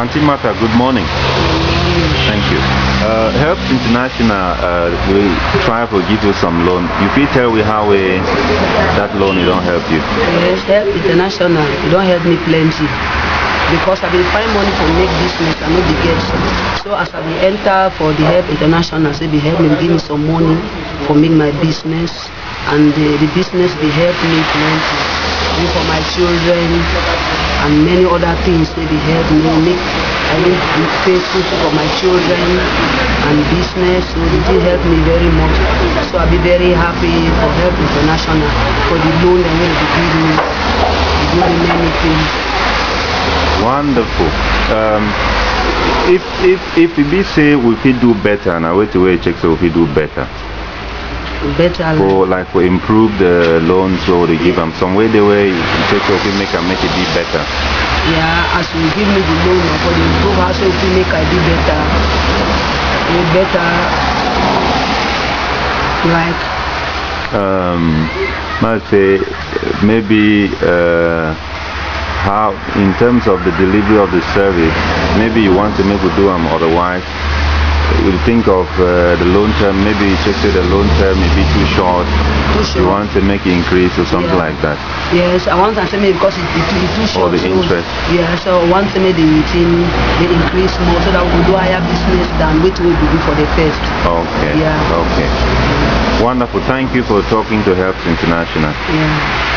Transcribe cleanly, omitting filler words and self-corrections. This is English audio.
Auntie Martha, good morning. Thank you. Help International will try to give you some loan. You feel tell me how that loan it don't help you? Yes, Help International, it don't help me plenty. Because I will find money for make business and not the get. So as I will enter for the Help International, say they help me give me some money for make my business, and the business they help me plenty. For my children and many other things they help me make. I need to be faithful for my children and business, so they did help me very much. So I'll be very happy for Help International for the loan and will be giving me. They give me many things. Wonderful. If we say we could do better, now wait till we check so we do better. Better for improve the loans, so they give them some way the way you check so we make it be better. Yeah, as you give me the loan for the improve how so we make it be better. Might say maybe how in terms of the delivery of the service, maybe you want to make we do them otherwise. You think of the loan term, maybe you check the loan term may be too short. You want to make it increase or something like that. Yes, I want to say maybe because it's too short. Or the interest. Yeah, so I want to make the increase more so that we will do higher business than what we will do for the first. Okay. Yeah. Okay. Wonderful. Thank you for talking to Help International. Yeah.